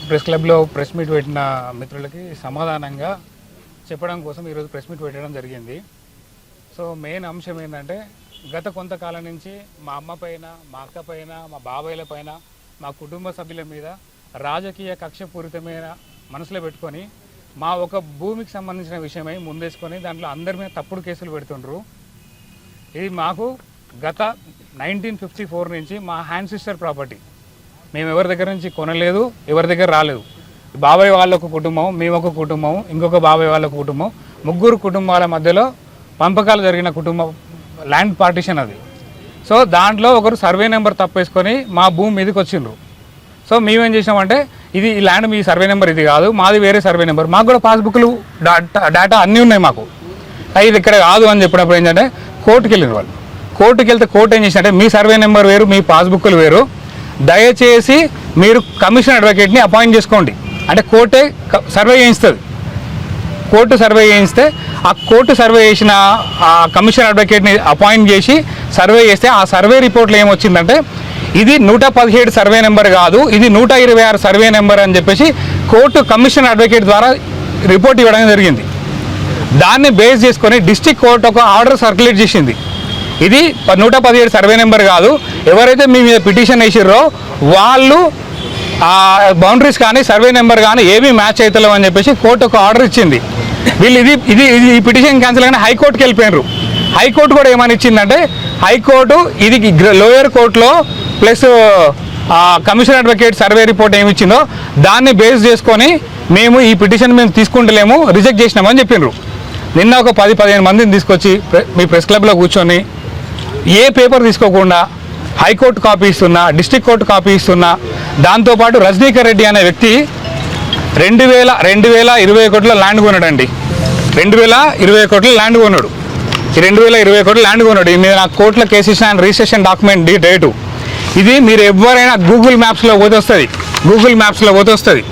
Press క్లబ్లో press meet పెట్టిన మిత్రులకి సమాధానంగా చెప్పడం కోసం ఈరోజు ప్రెస్ మీట్ పెట్టడం జరిగింది. సో మెయిన్ అంశం ఏంటంటే గత కొంతకాలం నుంచి మా అమ్మ పైన, మా అక్క పైన, మా బాబాయ్ల పైన, మా కుటుంబ సభ్యుల మీద రాజకీయ కక్షపూరితమైన మనసులో పెట్టుకొని మా ఒక భూమికి సంబంధించిన విషయమై ముందేసుకొని దాంట్లో అందరి మీద తప్పుడు కేసులు పెడుతుండ్రు. ఇది మాకు గత 1954 నుంచి మా హ్యాండ్ సిస్టర్ ప్రాపర్టీ. మేము ఎవరి దగ్గర నుంచి కొనలేదు, ఎవరి దగ్గర రాలేదు. బాబాయ్ వాళ్ళ ఒక కుటుంబం, మేము ఒక కుటుంబం, ఇంకొక బాబాయ్ వాళ్ళ కుటుంబం, ముగ్గురు కుటుంబాల మధ్యలో పంపకాలు జరిగిన కుటుంబం ల్యాండ్ పార్టిషన్ అది. సో దాంట్లో ఒకరు సర్వే నెంబర్ తప్పేసుకొని మా భూమి మీదకి వచ్చిండ్రు. సో మేమేం చేసామంటే ఇది ఈ ల్యాండ్ మీ సర్వే నెంబర్ ఇది కాదు, మాది వేరే సర్వే నెంబర్, మాకు కూడా పాస్బుక్లు డేటా అన్నీ ఉన్నాయి మాకు, ఇది ఇక్కడ కాదు అని చెప్పినప్పుడు ఏంటంటే కోర్టుకి వెళ్ళిన వాళ్ళు. కోర్టుకి వెళ్తే కోర్టు ఏం చేసిందంటే మీ సర్వే నెంబర్ వేరు, మీ పాస్బుక్లు వేరు, దయచేసి మీరు కమిషన్ అడ్వకేట్ని అపాయింట్ చేసుకోండి అంటే కోర్టే సర్వే చేయిస్తుంది. కోర్టు సర్వే చేయిస్తే ఆ కోర్టు సర్వే చేసిన ఆ కమిషన్ అడ్వకేట్ని అపాయింట్ చేసి సర్వే చేస్తే ఆ సర్వే రిపోర్ట్లో ఏమొచ్చిందంటే ఇది 117 సర్వే నెంబర్ కాదు, ఇది 126 సర్వే నెంబర్ అని చెప్పేసి కోర్టు కమిషన్ అడ్వకేట్ ద్వారా రిపోర్ట్ ఇవ్వడం జరిగింది. దాన్ని బేస్ చేసుకొని డిస్ట్రిక్ట్ కోర్టు ఒక ఆర్డర్ సర్క్యులేట్ చేసింది. ఇది 117 సర్వే నెంబర్ కాదు, ఎవరైతే మీ మీద పిటిషన్ వేసిర్రో వాళ్ళు బౌండరీస్ కానీ సర్వే నెంబర్ కానీ ఏమీ మ్యాచ్ అవుతలేవు అని చెప్పేసి కోర్టు ఒక ఆర్డర్ ఇచ్చింది. వీళ్ళు ఈ పిటిషన్ క్యాన్సిల్ కానీ హైకోర్టుకి వెళ్ళిపోయినారు. హైకోర్టు కూడా ఏమని ఇచ్చిందంటే హైకోర్టు ఇది లోయర్ కోర్టులో plus commission advocate survey report ఏమి ఇచ్చిందో దాన్ని బేస్ చేసుకొని మేము ఈ పిటిషన్ మేము తీసుకుంటలేము, రిజెక్ట్ చేసినామని చెప్పినారు. నిన్న ఒక 10-15 మందిని తీసుకొచ్చి మీ ప్రెస్ క్లబ్లో కూర్చొని ఏ పేపర్ తీసుకోకుండా హైకోర్టు కాపీ ఇస్తున్నా, డిస్ట్రిక్ట్ కోర్టు కాపీ ఇస్తున్నా, దాంతోపాటు రజనీకర్ రెడ్డి అనే వ్యక్తి 2020 కోట్ల ల్యాండ్ కొన్నాడండి. 2020 కోట్ల ల్యాండ్ కొన్నాడు. ఈ 2020 కోట్ల ల్యాండ్ కొన్నాడు. ఇది నాకు కోర్టులో కేసు ఇచ్చిన రిజిస్ట్రేషన్ డాక్యుమెంట్ డేటు. ఇది మీరు ఎవరైనా గూగుల్ మ్యాప్స్లో పోతే వస్తుంది.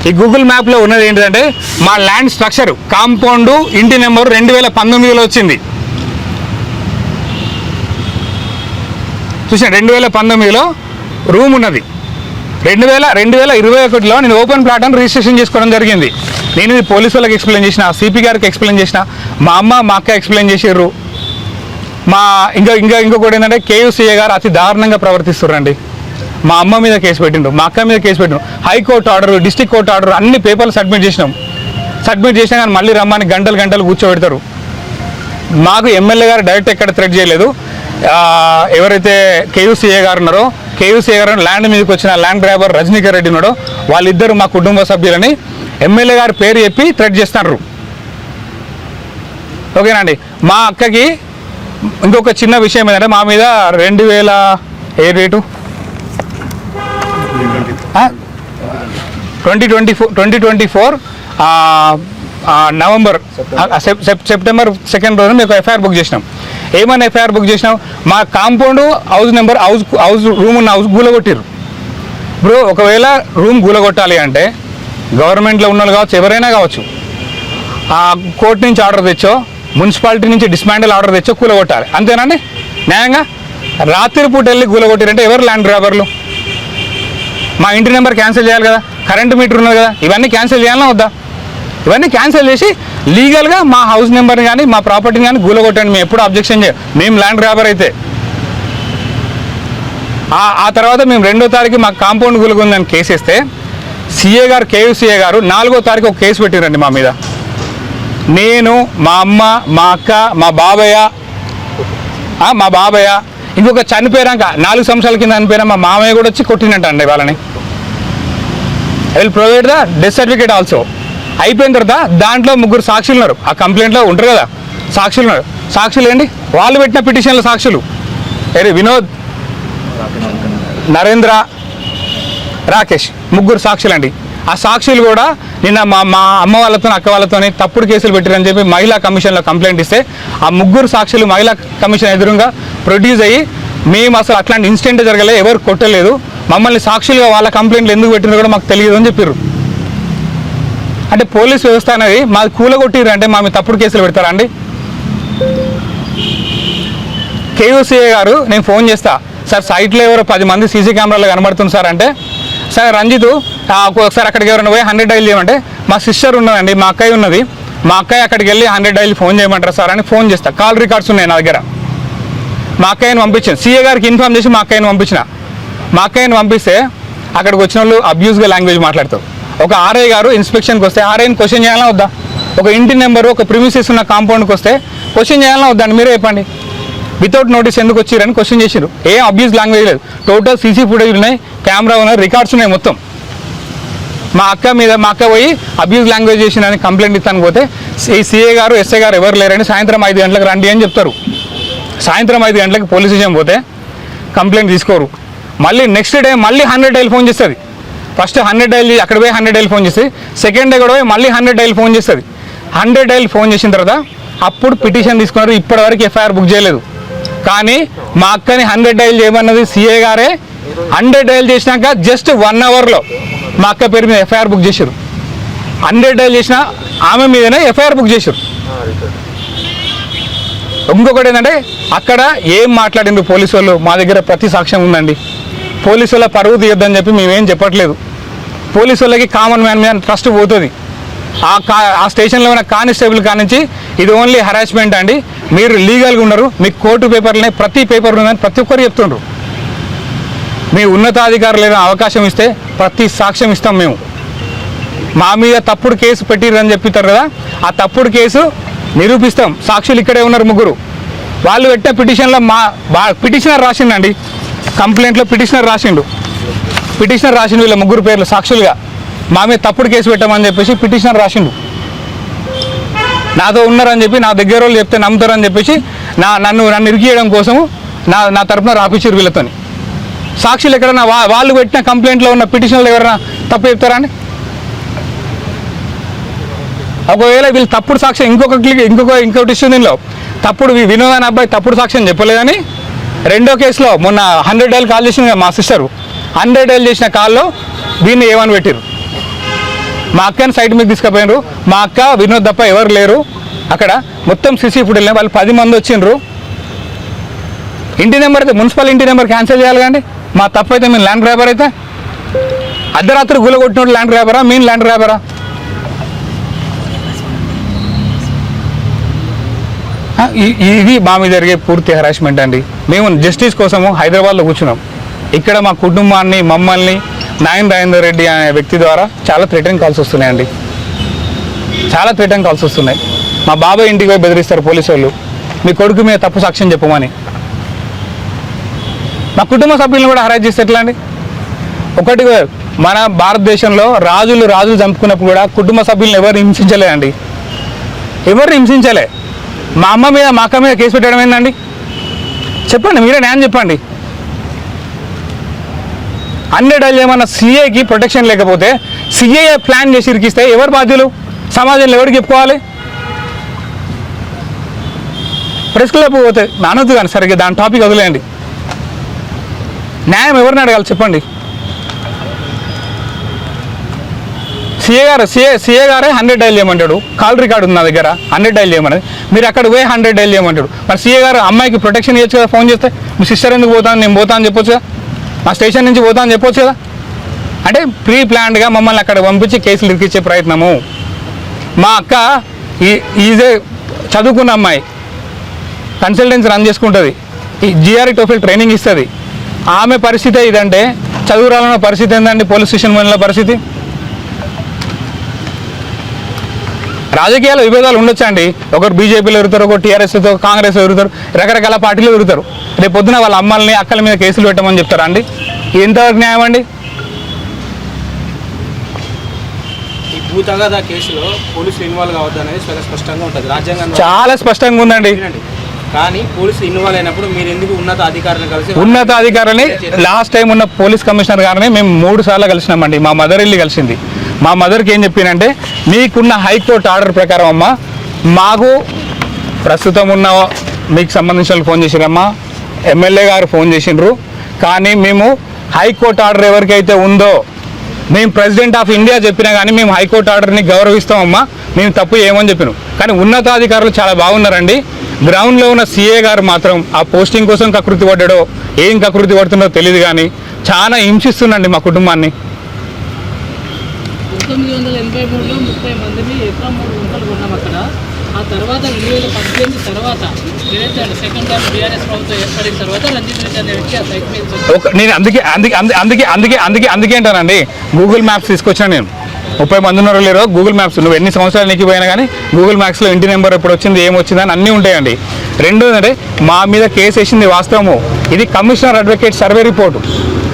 ఈ గూగుల్ మ్యాప్లో ఉన్నది ఏంటంటే మా ల్యాండ్ స్ట్రక్చరు కాంపౌండు ఇంటి నెంబరు 2019లో వచ్చింది. చూసాను 2019లో రూమ్ ఉన్నది. 2021లో నేను ఓపెన్ ప్లాట్ అని రిజిస్ట్రేషన్ చేసుకోవడం జరిగింది. నేను ఇది పోలీసు వాళ్ళకి ఎక్స్ప్లెయిన్ చేసిన, సిపి గారికి ఎక్స్ప్లెయిన్ చేసిన, మా అమ్మ మా అక్క ఎక్స్ప్లెయిన్ చేసారు. ఇంకొకటి ఏంటంటే కేయూసీఏ గారు అతి దారుణంగా ప్రవర్తిస్తున్నారండి. మా అమ్మ మీద కేసు పెట్టిండ్రు, మా అక్క మీద కేసు పెట్టిండ్రు. High court order, district court order అన్ని పేపర్లు సబ్మిట్ చేసినా కానీ మళ్ళీ రమ్మని గంటలు కూర్చోబెడతారు. మాకు ఎమ్మెల్యే గారు డైరెక్ట్ ఎక్కడ థ్రెట్ చేయలేదు. ఎవరైతే కేయూసీఏ గారు ఉన్నారో కేయూసీఏ గారు ల్యాండ్ మీదకి వచ్చిన ల్యాండ్ గ్రాబర్ రజనీకర్ రెడ్డి ఉన్నాడో వాళ్ళిద్దరు మా కుటుంబ సభ్యులని ఎమ్మెల్యే గారి పేరు చెప్పి థ్రెట్ చేస్తున్నారు. ఓకేనండి. మా అక్కకి ఇంకొక చిన్న విషయం ఏంటంటే మా మీద 2024 నవంబర్ సెప్టెంబర్ 2 రోజున మీకు ఎఫ్ఐఆర్ బుక్ చేసినాం. ఏమన్నా ఎఫ్ఐఆర్ బుక్ చేసినాం, మా కాంపౌండ్ హౌస్ రూమ్ ఉన్న హౌస్ గూలగొట్టిరు. ఇప్పుడు ఒకవేళ రూమ్ గూలగొట్టాలి అంటే గవర్నమెంట్లో ఉన్న వాళ్ళు కావచ్చు, ఎవరైనా కావచ్చు, కోర్టు నుంచి ఆర్డర్ తెచ్చో, మున్సిపాలిటీ నుంచి డిస్మాండల్ ఆర్డర్ తెచ్చో కూలగొట్టాలి. అంతేనండి న్యాయంగా? రాత్రిపూట వెళ్ళి కూలగొట్టిరంటే ఎవరు ల్యాండ్ గ్రాబర్లు? మా ఇంటి నెంబర్ క్యాన్సిల్ చేయాలి కదా, కరెంటు మీటర్ ఉన్నది కదా, ఇవన్నీ క్యాన్సిల్ చేయాలన్నా వద్దా? ఇవన్నీ క్యాన్సిల్ చేసి లీగల్గా మా హౌస్ నెంబర్ని కానీ మా ప్రాపర్టీని కానీ గూలగొట్టండి. మేము ఎప్పుడు అబ్జెక్షన్ చేయం, మేము ల్యాండ్ గ్రాబర్ అయితే. ఆ తర్వాత మేము 2వ తారీఖు మా కాంపౌండ్ గూలగొందని కేసు వేస్తే సిఏ గారు, కేయూసీఏ గారు 4వ తారీఖు ఒక కేసు పెట్టిరండి మా మీద. నేను, మా అమ్మ, మా అక్క, మా బాబయ్య ఇంకొక చనిపోయాక 4 సంవత్సరాల కింద చనిపోయినా మా మామయ్య కూడా వచ్చి కొట్టినట్టండి వాళ్ళని. I will provide the death certificate also. అయిపోయిన తర్వాత దాంట్లో 3 సాక్షులు ఉన్నారు. ఆ కంప్లైంట్లో ఉంటారు కదా సాక్షులు ఉన్నారు. సాక్షులు ఏంటి? వాళ్ళు పెట్టిన పిటిషన్ల సాక్షులు వినోద్, నరేంద్ర, రాకేష్ 3 సాక్షులు అండి. ఆ సాక్షులు కూడా నిన్న మా అమ్మ వాళ్ళతో అక్క వాళ్ళతో తప్పుడు కేసులు పెట్టారని చెప్పి మహిళా కమిషన్లో కంప్లైంట్ ఇస్తే ఆ 3 సాక్షులు మహిళా కమిషన్ ఎదురుగా ప్రొడ్యూస్ అయ్యి మేము అసలు అట్లాంటి ఇన్సిడెంట్ జరగలేదు, ఎవరు కొట్టలేదు, మమ్మల్ని సాక్షులుగా వాళ్ళ కంప్లైంట్లు ఎందుకు పెట్టిందో కూడా మాకు తెలియదు అని చెప్పారు. అంటే పోలీస్ వ్యవస్థ అనేది మాది కూలగొట్టిరు అంటే మా మీద తప్పుడు కేసులు పెడతారా అండి? కేయూసీఏ గారు నేను ఫోన్ చేస్తా, సార్ సైట్లో ఎవరో 10 మంది సీసీ కెమెరాలు కనబడుతుంది సార్ అంటే, సార్ రంజిత్ ఒకసారి అక్కడికి ఎవరైనా పోయి 100 డైల్ చేయమంటే మా సిస్టర్ ఉన్నదండి, మా అక్కయ్య ఉన్నది, మా అక్కయ్య అక్కడికి వెళ్ళి 100 డైల్ ఫోన్ చేయమంటారు సార్ అని ఫోన్ చేస్తా. కాల్ రికార్డ్స్ ఉన్నాయి నా దగ్గర. మా అక్కయ్యని పంపించాను, సీఏ గారికి ఇన్ఫార్మ్ చేసి మా అక్కయ్యని పంపించిన. మా అక్కయ్యని పంపిస్తే అక్కడికి వచ్చిన వాళ్ళు అబ్యూస్గా లాంగ్వేజ్ మాట్లాడతారు. ఒక ఆర్ఐ గారు ఇన్స్పెక్షన్కి వస్తే ఆర్ఐని క్వశ్చన్ చేయాలన్నా వద్దా? ఒక ఇంటి నెంబరు ఒక ప్రిమిసెస్ ఉన్న కాంపౌండ్కి వస్తే క్వశ్చన్ చేయాలన్నా వద్దండి? మీరే చెప్పండి. వితౌట్ నోటీస్ ఎందుకు వచ్చారని క్వశ్చన్ చేసారు. ఏం అబ్యూస్ లాంగ్వేజ్ లేదు. టోటల్ సీసీ ఫుటేజ్ ఉన్నాయి, కెమెరా ఉన్నాయి, రికార్డ్స్ ఉన్నాయి మొత్తం. మా అక్క పోయి అబ్యూస్ లాంగ్వేజ్ చేసిందని కంప్లైంట్ ఇస్తాను పోతే ఈ సీఏ గారు ఎస్ఐ గారు ఎవరు లేరని సాయంత్రం 5 గంటలకు రండి అని చెప్తారు. సాయంత్రం 5 గంటలకు పోలీస్ స్టేషన్ పోతే కంప్లైంట్ తీసుకోరు. మళ్ళీ నెక్స్ట్ డే మళ్ళీ 100 డైల్ ఫోన్ చేస్తుంది. ఫస్ట్ 100 డైల్ అక్కడ పోయి 100 డైల్ ఫోన్ చేసి సెకండ్ డే కూడా పోయి మళ్ళీ 100 డైల్ ఫోన్ చేస్తుంది. 100 డైల్ ఫోన్ చేసిన తర్వాత అప్పుడు పిటిషన్ తీసుకున్నారు. ఇప్పటివరకు ఎఫ్ఐఆర్ బుక్ చేయలేదు. కానీ మా అక్కని 100 డైల్ చేయమన్నది సీఏ గారే. 100 డైల్ చేసినాక జస్ట్ 1 అవర్లో మా అక్క పేరు మీద ఎఫ్ఐఆర్ బుక్ చేశారు. 100 డైల్ చేసిన ఆమె మీదనే ఎఫ్ఐఆర్ బుక్ చేశారు. ఇంకొకటి ఏంటంటే అక్కడ ఏం మాట్లాడిండ్రు పోలీసు వాళ్ళు, మా దగ్గర ప్రతి సాక్ష్యం ఉందండి. పోలీసు వాళ్ళ పరువు తీయొద్దని చెప్పి మేమేం చెప్పట్లేదు. పోలీసు వాళ్ళకి కామన్ మ్యాన్ మీద ట్రస్ట్ పోతుంది. ఆ స్టేషన్లో ఉన్న కానిస్టేబుల్ కానించి ఇది ఓన్లీ హరాస్మెంట్ అండి, మీరు లీగల్గా ఉన్నారు, మీకు కోర్టు పేపర్లనే ప్రతి పేపర్ ఉందని ప్రతి ఒక్కరు చెప్తుండ్రు. మీ ఉన్నతాధికారులు ఏదైనా అవకాశం ఇస్తే ప్రతి సాక్ష్యం ఇస్తాం మేము. మా మీద తప్పుడు కేసు పెట్టిరని చెప్తారు కదా, ఆ తప్పుడు కేసు నిరూపిస్తాం. సాక్షులు ఇక్కడే ఉన్నారు 3. వాళ్ళు పెట్టిన పిటిషన్లో పిటిషనర్ రాసిండండి, కంప్లైంట్లో పిటిషనర్ రాసిండు వీళ్ళ 3 పేర్లు సాక్షులుగా. మా మీద తప్పుడు కేసు పెట్టమని చెప్పేసి పిటిషనర్ రాసిండు. నాతో ఉన్నారని చెప్పి నా దగ్గర వాళ్ళు చెప్తే నమ్ముతారని చెప్పేసి నన్ను ఇరికియడం కోసము నా తరఫున రాపించారు వీళ్ళతోని. సాక్షులు ఎక్కడన్నా వాళ్ళు పెట్టిన కంప్లైంట్లో ఉన్న పిటిషన్లు ఎవరైనా తప్పు చెప్తారా అండి? ఒకవేళ వీళ్ళు తప్పుడు సాక్ష్యం ఇంకొకటి ఇష్యూ దీనిలో తప్పుడు వినోద్ అనే అబ్బాయి తప్పుడు సాక్ష్యం చెప్పలేదని రెండో కేసులో మొన్న 100 డైల్ కాల్ చేసింది మా సిస్టరు. 100 డైల్ చేసిన కాల్లో వీడిని ఏమని పెట్టారు. మా అక్కని సైట్ మీద తీసుకుపోయినారు. మా అక్క వినోద్ తప్ప ఎవరు లేరు అక్కడ. మొత్తం సీసీ ఫుటేజ్ వాళ్ళు 10 మంది వచ్చిండ్రు. ఇంటి నెంబర్ అయితే మున్సిపల్ ఇంటి నెంబర్ క్యాన్సిల్ చేయాలి కానీ మా తప్పు అయితే మేము ల్యాండ్ గ్రాబర్ అయితే అర్ధరాత్రి గుల కొట్టినట్టు ల్యాండ్ గ్రాబరా మేము ల్యాండ్ గ్రాబరా? ఇది మా మీద జరిగే పూర్తి హరాస్మెంట్ అండి. మేము జస్టిస్ కోసము హైదరాబాద్లో కూర్చున్నాం. ఇక్కడ మా కుటుంబాన్ని మమ్మల్ని నాయన్ రాజేందర్ రెడ్డి అనే వ్యక్తి ద్వారా చాలా థ్రెటనింగ్ కాల్స్ వస్తున్నాయండి. చాలా థ్రెటనింగ్ కాల్స్ వస్తున్నాయి. మా బాబాయ్ ఇంటికి పోయి బెదిరిస్తారు పోలీసు వాళ్ళు, మీ కొడుకు మీద తప్పు సాక్ష్యం చెప్పమని. మా కుటుంబ సభ్యులను కూడా హరాస్ చేస్తే ఎట్లా అండి? ఒకటి మన భారతదేశంలో రాజులు చంపుకున్నప్పుడు కూడా కుటుంబ సభ్యులను ఎవరు హింసించలేదండి, ఎవరు హింసించలే. మా అమ్మ మీద మా అక్క మీద కేసు పెట్టడం ఏందండి? చెప్పండి, మీరే న్యాయం చెప్పండి. 100 డైల్ ఏమన్నా సీఏకి ప్రొటెక్షన్ లేకపోతే సీఏ ప్లాన్ చేసి ఇరికిస్తే ఎవరు బాధ్యులు? సమాజంలో ఎవరికి చెప్పుకోవాలి? ప్రెస్ క్లబ్ పోతే అనొద్దు కానీ సరిగ్గా దాని టాపిక్ వదిలేయండి. న్యాయం ఎవరిని అడగాలి చెప్పండి? సీఏ గారే 100 డైల్ చేయమంటాడు. కాల్ రికార్డు ఉంది నా దగ్గర 100 డైల్ చేయమని. మీరు అక్కడ పోయి 100 డైల్ చేయమంటాడు. మరి సీఏ గారు అమ్మాయికి ప్రొటెక్షన్ ఇవ్వచ్చు కదా. ఫోన్ చేస్తే మీ సిస్టర్ ఎందుకు పోతాను, నేను పోతాను అని చెప్పొచ్చు కదా, మా స్టేషన్ నుంచి పోతా అని చెప్పొచ్చు కదా. అంటే ప్రీ ప్లాన్డ్గా మమ్మల్ని అక్కడ పంపించి కేసులు ఇరికిచ్చే ప్రయత్నము. మా అక్క ఈజే చదువుకున్న అమ్మాయి, కన్సల్టెన్సీ రన్ చేసుకుంటుంది, ఈ జిఆర్ఈ టోఫెల్ ట్రైనింగ్ ఇస్తుంది. ఆమె పరిస్థితే ఇదంటే చదువురాలన్న పరిస్థితి ఏంటండి? పోలీస్ స్టేషన్ వెళ్ళిన పరిస్థితి. రాజకీయాల విభేదాలు ఉండొచ్చండి. ఒకరు బీజేపీలో ఎరుగుతారు, ఒకరు టీఆర్ఎస్తో, కాంగ్రెస్ ఎరుగుతారు, రకరకాల పార్టీలు ఎరుగుతారు. రేపు పొద్దున వాళ్ళ అమ్మల్ని అక్కల మీద కేసులు పెట్టమని చెప్తారా అండి? ఎంతవరకు న్యాయం అండి? ఈ భూ తగాదా కేసులో పోలీసులు ఇన్వాల్వ్ కావద్దు అనేది చాలా స్పష్టంగా ఉంటుంది రాజ్యాంగం, చాలా స్పష్టంగా ఉందండి. కానీ పోలీసులు ఇన్వాల్వ్ అయినప్పుడు మీరు ఎందుకు ఉన్నత అధికారులని లాస్ట్ టైం ఉన్న పోలీస్ కమిషనర్ గారిని మేము 3 సార్లు కలిసినామండి. మా మదర్ వెళ్ళి కలిసింది. మా మదర్కి ఏం చెప్పినంటే, మీకున్న హైకోర్టు ఆర్డర్ ప్రకారం అమ్మ, మాకు ప్రస్తుతం ఉన్న మీకు సంబంధించిన ఫోన్ చేసిరమ్మా, ఎమ్మెల్యే గారు ఫోన్ చేసిండ్రు, కానీ మేము హైకోర్టు ఆర్డర్ ఎవరికైతే ఉందో మేము ప్రెసిడెంట్ ఆఫ్ ఇండియా చెప్పినా కానీ మేము హైకోర్టు ఆర్డర్ని గౌరవిస్తామమ్మా, మేము తప్పు ఏమని చెప్పినాం. కానీ ఉన్నతాధికారులు చాలా బాగున్నారండి. గ్రౌండ్లో ఉన్న సీఏ గారు మాత్రం ఆ పోస్టింగ్ కోసం కకృతి పడ్డాడో ఏం కకృతి పడుతుందో తెలియదు, కానీ చాలా హింసిస్తుందండి మా కుటుంబాన్ని. 1983లో 30 మందిని ఎకరం 3 గుంటలు కొన్నాం అక్కడ. ఆ తర్వాత 2018 తర్వాత ఏదైతే సెకండ్ టైం బీఆర్ఎస్ ప్రభుత్వం ఏర్పడిన తర్వాత రంజిత్ రెడ్డి అనే వ్యక్తి ఆ సైట్ మీద నేను అందుకే అంటానండి, గూగుల్ మ్యాప్స్ తీసుకొచ్చాను నేను. 30 మంది ఉన్నారో లేరో గూగుల్ మ్యాప్స్, నువ్వు ఎన్ని సంవత్సరాలు నీకు పోయినా కానీ గూగుల్ మ్యాప్స్లో ఇంటి నెంబర్ ఎప్పుడు వచ్చింది, ఏమొచ్చింది అని అన్నీ ఉంటాయండి. రెండోదంటే మా మీద కేసు వేసింది వాస్తవము, ఇది కమిషనర్ అడ్వకేట్ సర్వే రిపోర్టు,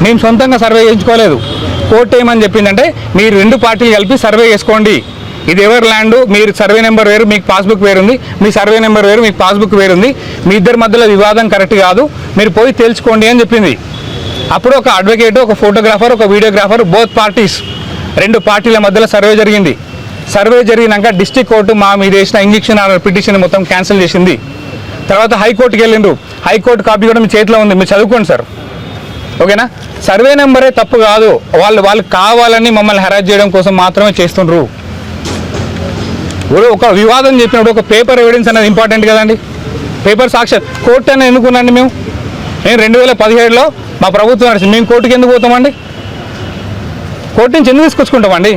మేము సొంతంగా సర్వే చేయించుకోలేదు. కోర్టు ఏమని చెప్పిందంటే మీరు 2 పార్టీలు కలిపి సర్వే చేసుకోండి, ఇది ఎవరి ల్యాండ్, మీరు సర్వే నెంబర్ వేరు మీకు పాస్బుక్ వేరుంది, మీ సర్వే నెంబర్ వేరు మీకు పాస్బుక్ వేరుంది, మీ ఇద్దరి మధ్యలో వివాదం కరెక్ట్ కాదు, మీరు పోయి తేల్చుకోండి అని చెప్పింది. అప్పుడు ఒక అడ్వకేట్, ఒక ఫోటోగ్రాఫర్, ఒక వీడియోగ్రాఫర్, బోత్ పార్టీస్ 2 పార్టీల మధ్యలో సర్వే జరిగింది. సర్వే జరిగినాక డిస్ట్రిక్ట్ కోర్టు మా మీద వేసిన ఇంజక్షన్ ఆర్డర్ పిటిషన్ మొత్తం క్యాన్సిల్ చేసింది. తర్వాత హైకోర్టుకి వెళ్ళిండ్రు, హైకోర్టు కాపీ కూడా మీ చేతిలో ఉంది, మీరు చదువుకోండి సార్, ఓకేనా. సర్వే నెంబరే తప్పు కాదు, వాళ్ళు కావాలని మమ్మల్ని హెరాస్ చేయడం కోసం మాత్రమే చేస్తుండ్రు. ఒక వివాదం చెప్పినప్పుడు ఒక పేపర్ ఎవిడెన్స్ అనేది ఇంపార్టెంట్ కదండి. పేపర్ సాక్ష్యం కోర్టు అనేది ఎందుకున్నాండి, మేము 2017లో మా ప్రభుత్వం నడిచింది, మేము కోర్టుకి ఎందుకు పోతామండి, కోర్టు నుంచి ఎందుకు తీసుకొచ్చుకుంటామండి.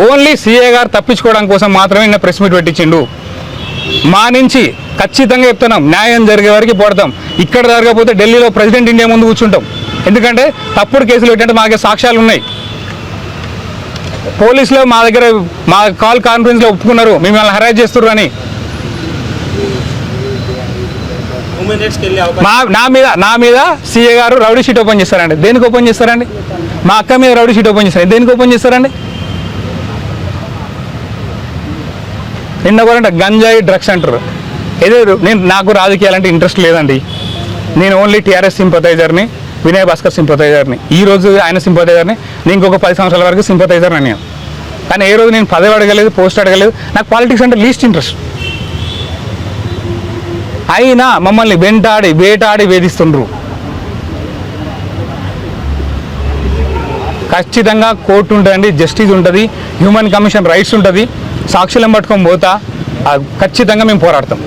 ఓన్లీ సీఏ గారు తప్పించుకోవడం కోసం మాత్రమే నిన్న ప్రెస్ మీట్ పెట్టించిండు. మా నుంచి ఖచ్చితంగా చెప్తున్నాం, న్యాయం జరిగే వరకు పోడతాం. ఇక్కడ జరగకపోతే ఢిల్లీలో ప్రెసిడెంట్ ఇండియా ముందు కూర్చుంటాం. ఎందుకంటే తప్పుడు కేసులు పెట్టంటే మాకే సాక్ష్యాలు ఉన్నాయి. పోలీసులు మా దగ్గర మా కాల్ కాన్ఫరెన్స్లో ఒప్పుకున్నారు మిమ్మల్ని హెరాస్ చేస్తున్నారు అని. నా మీద సీఏ గారు రౌడీ షీట్ ఓపెన్ చేస్తారండి. దేనికి ఓపెన్ చేస్తారండి? మా అక్క మీద రౌడీ షీట్ ఓపెన్ చేస్తారు, దేనికి ఓపెన్ చేస్తారండి? నిన్న కూడా గంజాయి డ్రగ్స్ అంటారు. ఏదో నాకు రాజకీయాలంటే ఇంట్రెస్ట్ లేదండి. నేను ఓన్లీ టీఆర్ఎస్ సింపథైజర్ని, వినయ్ భాస్కర్ సింపథైజర్ని. ఈరోజు ఆయన సింపథైజర్ని, నేను ఇంకొక 10 సంవత్సరాల వరకు సింపథైజర్ని నేను. కానీ ఏ రోజు నేను పదవి అడగలేదు, పోస్ట్ అడగలేదు. నాకు పాలిటిక్స్ అంటే లీస్ట్ ఇంట్రెస్ట్. అయినా మమ్మల్ని వేటాడి వేధిస్తుండ్రు. ఖచ్చితంగా కోర్టు ఉంటుందండి, జస్టిస్ ఉంటుంది, హ్యూమన్ కమిషన్ రైట్స్ ఉంటుంది. సాక్షులను పట్టుకొని పోతా, ఖచ్చితంగా మేము పోరాడతాం.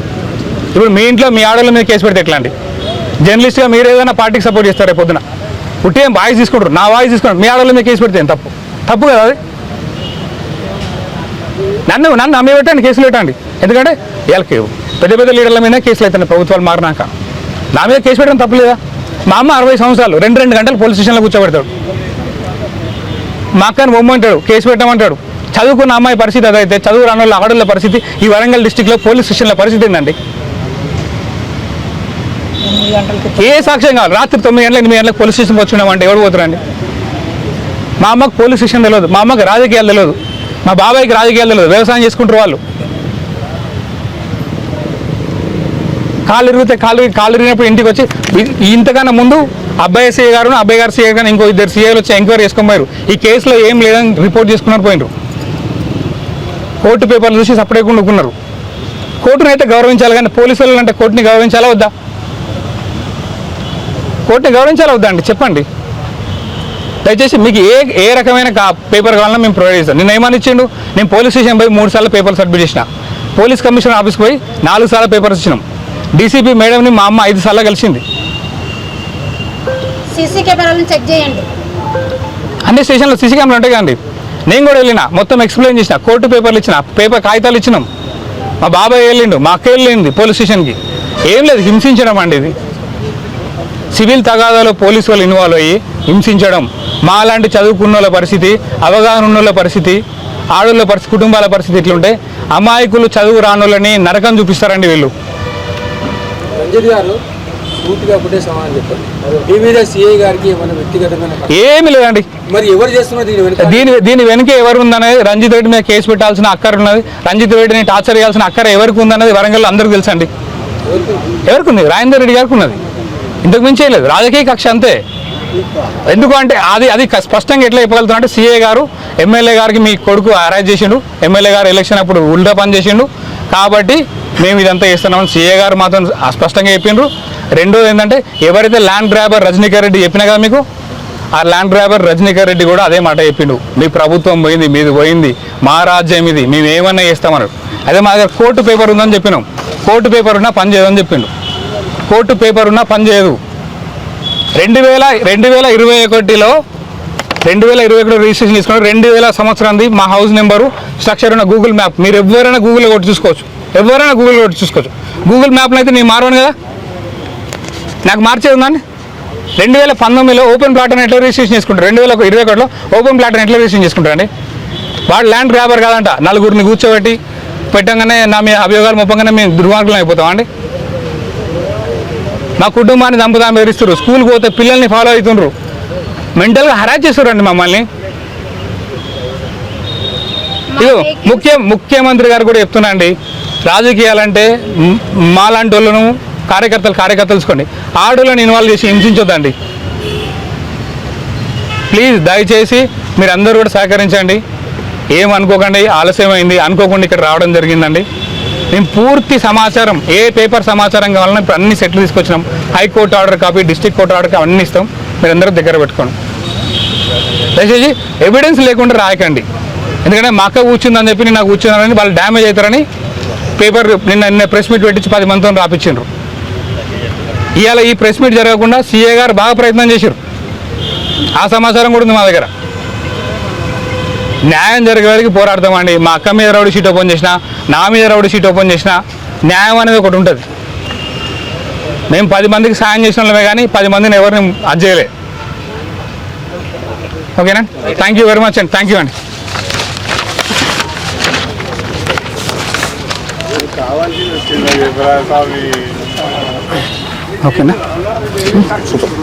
ఇప్పుడు మీ ఇంట్లో మీ ఆడవాళ్ళ మీద కేసు పెడితే ఎట్లా అండి? జర్నలిస్ట్గా మీరు ఏదైనా పార్టీకి సపోర్ట్ చేస్తారు, రేపు పొద్దున పుట్టే వాయిస్ తీసుకుంటారు, నా వాయిస్ తీసుకుంటారు, మీ ఆడవాళ్ళ మీద కేసు పెడితే తప్పు కదా అది? నన్ను అమ్మే పెట్టండి, కేసులు పెట్టండి. ఎందుకంటే వీళ్ళకి పెద్ద లీడర్ల మీద కేసులు అవుతాయి ప్రభుత్వాలు మారినాక. నా మీద కేసు పెట్టడం తప్పు లేదా? మా అమ్మ 60 సంవత్సరాలు 2 గంటలు పోలీస్ స్టేషన్లో కూర్చోబెడతాడు, మా అక్కని బొమ్మంటాడు, కేసు పెట్టమంటాడు. చదువుకున్న అమ్మాయి పరిస్థితి అదైతే చదువు రాని వాళ్ళ ఆడవాళ్ళ పరిస్థితి ఈ వరంగల్ డిస్టిక్లో పోలీస్ స్టేషన్ల పరిస్థితి ఏంటండి? ఏ సాక్ష్యం కావాలి? రాత్రి 9 గంటలకు 8 గంటలకు పోలీస్ స్టేషన్కి వచ్చినామంటే ఎవరు పోతారండి? మా అమ్మకు పోలీస్ స్టేషన్ తెలియదు, మా అమ్మకి రాజకీయాలు తెలియదు, మా బాబాయ్కి రాజకీయాలు తెలియదు, వ్యవసాయం చేసుకుంటారు వాళ్ళు. కాళ్ళు ఇరిగినప్పుడు ఇంటికి వచ్చి ఇంతకన్నా ముందు అబ్బాయి సీఏ గారు సీఏ గారు ఇంకో 2 సీఏలు వచ్చి ఎంక్వైరీ చేసుకొని పోయారు. ఈ కేసులో ఏం లేదని రిపోర్ట్ చేసుకున్నారు, పోయినారు. కోర్టు పేపర్లు చూసి సపరేట్ కొనుక్కున్నారు. కోర్టును అయితే గౌరవించాలి, కానీ పోలీసు వాళ్ళు అంటే కోర్టుని గౌరవించాలా వద్దా? కోర్టుని గౌరవించాలా వద్దా అండి? చెప్పండి దయచేసి. మీకు ఏ రకమైన పేపర్ కావాలన్నా మేము ప్రొవైడ్ చేస్తాం. నేను ఏమని ఇచ్చిండు? నేను పోలీస్ స్టేషన్ పోయి 3 సార్లు పేపర్లు సబ్మిట్ చేసిన, పోలీస్ కమిషనర్ ఆఫీస్కి పోయి 4 సార్లు పేపర్స్ ఇచ్చినాం, డీసీపీ మేడంని మా అమ్మ 5 సార్లు కలిసింది. సీసీ కెమెరాలను చెక్ చేయండి. అన్ని స్టేషన్లో సీసీ కెమెరాలు ఉంటాయి కదండి. నేను కూడా వెళ్ళిన, మొత్తం ఎక్స్ప్లెయిన్ చేసిన, కోర్టు పేపర్లు ఇచ్చిన, పేపర్ కాగితాలు ఇచ్చినాం. మా బాబాయ్ వెళ్ళిండు, మా అక్క వెళ్ళింది పోలీస్ స్టేషన్కి. ఏం లేదు, హింసించడం అండి ఇది. సివిల్ తగాదాలో పోలీసు వాళ్ళు ఇన్వాల్వ్ అయ్యి హింసించడం. మా లాంటి చదువుకున్న వాళ్ళ పరిస్థితి, అవగాహన ఉన్న వాళ్ళ పరిస్థితి, ఆడోళ్ళ పరిస్థితి, కుటుంబాల పరిస్థితి ఇట్లుంటే అమాయకులు చదువు రానోళ్ళని నరకం చూపిస్తారండి వీళ్ళు. రంజిత్ గారు పూర్తిగా ఒకటే సమాధానం చెప్పండి, మీ మీద సిఐ గారికి ఏమైనా వ్యక్తిగతమైన ఏమి లేదండి. మరి ఎవరు చేస్తున్నారు దీని వెనుక ఎవరు ఉందనేది, రంజిత్ రెడ్డి మీద కేసు పెట్టాల్సిన అక్కర ఉన్నది, రంజిత్ రెడ్డిని టార్చర్ చేయాల్సిన అక్కర ఎవరికి ఉందనేది వరంగల్లో అందరికీ తెలుసండి. ఎవరికి ఉంది? రాజేందర్ రెడ్డి గారికి ఉన్నది, ఇంతకు మించి లేదు. రాజకీయ కక్ష అంతే. ఎందుకు అంటే అది స్పష్టంగా ఎట్లా చెప్పగలుగుతున్నా అంటే, సీఏ గారు ఎమ్మెల్యే గారికి మీ కొడుకు అరెస్ట్ చేసిండు, ఎమ్మెల్యే గారు ఎలక్షన్ అప్పుడు ఉల్టా పని చేసిండు, కాబట్టి మేము ఇదంతా చేస్తున్నామని సీఏ గారు మాత్రం స్పష్టంగా చెప్పిండ్రు. రెండోది ఏంటంటే, ఎవరైతే ల్యాండ్ గ్రాబర్ రజనీకాంత్ రెడ్డి చెప్పినా కదా మీకు, ఆ ల్యాండ్ గ్రాబర్ రజనీకాంత్ రెడ్డి కూడా అదే మాట చెప్పిండు, మీ ప్రభుత్వం పోయింది, మీది పోయింది, మా రాజ్యం ఇది, మేము ఏమన్నా చేస్తామన్నాడు. అదే మా దగ్గర కోర్టు పేపర్ ఉందని చెప్పినాం, కోర్టు పేపర్ ఉన్నా పని చేయదని చెప్పిండు. కోర్టు పేపర్ ఉన్నా పని చేయదు. 2021లో 2021 రిజిస్ట్రేషన్ తీసుకున్నారు. 2000 సంవత్సరానికి మా హౌస్ నెంబరు స్ట్రక్చర్ ఉన్న గూగుల్ మ్యాప్ మీరు ఎవరైనా గూగుల్లో కొట్టి చూసుకోవచ్చు. గూగుల్ మ్యాప్లో అయితే నేను మారవను కదా, నాకు మార్చేది ఉందండి. 2019లో ఓపెన్ ప్లాట్ అని ఎట్లా రిజిస్ట్రేషన్ చేసుకుంటారు, 2021లో ఓపెన్ ప్లాట్ అని ఎట్లా రిజిస్ట్రేషన్ చేసుకుంటారండి. వాడు ల్యాండ్ గ్రాబర్ కాదంట. నలుగురిని కూర్చోబెట్టి పెట్టంగానే నా మీ అభియోగాలు మొప్పంగానే మేము దుర్మార్గులం అయిపోతామండి. మా కుటుంబాన్ని చంపుదాం బెదిరిస్తారు. స్కూల్కి పోతే పిల్లల్ని ఫాలో అవుతుండ్రు, మెంటల్గా హరాస్ చేస్తారండి మమ్మల్ని. ఇదో ముఖ్యమంత్రి గారు కూడా చెప్తున్నా అండి, రాజకీయాలంటే మాలాంటి వాళ్ళను కార్యకర్తలు తీసుకోండి, ఆడోళ్ళని ఇన్వాల్వ్ చేసి హింసించొద్దండి ప్లీజ్. దయచేసి మీరు అందరూ కూడా సహకరించండి, ఏమనుకోకండి. ఆలస్యమైంది అనుకోకుండా ఇక్కడ రావడం జరిగిందండి. మేము పూర్తి సమాచారం, ఏ పేపర్ సమాచారం కావాలన్నా ఇప్పుడు అన్ని సెట్లు తీసుకొచ్చినాం. High court order copy, district court order copy అన్నీ ఇస్తాం, మీరు అందరూ దగ్గర పెట్టుకోండి. దయచేసి ఎవిడెన్స్ లేకుండా రాయకండి, ఎందుకంటే మా అక్క కూర్చుందని చెప్పి నేను కూర్చున్నానని వాళ్ళు డ్యామేజ్ అవుతారని పేపర్ నిన్న ప్రెస్ మీట్ పెట్టించి 10 మందితో రాపించారు. ఇవాళ ఈ ప్రెస్ మీట్ జరగకుండా సీఏ గారు బాగా ప్రయత్నం చేశారు, ఆ సమాచారం కూడా ఉంది మా దగ్గర. న్యాయం జరిగేవారికి పోరాడతామండి. మా అక్క మీద రౌడీ షీట్ ఓపెన్ చేసినా, నా మీద రౌడీ షీట్ ఓపెన్ చేసినా న్యాయం అనేది ఒకటి ఉంటుంది. మేము 10 మందికి సాయం చేసిన వాళ్ళమే కానీ 10 మందిని ఎవరిని అది చేయలే. ఓకేనా, థ్యాంక్ యూ వెరీ మచ్ అండి, థ్యాంక్ యూ అండి. ఓకేనా, సూపర్.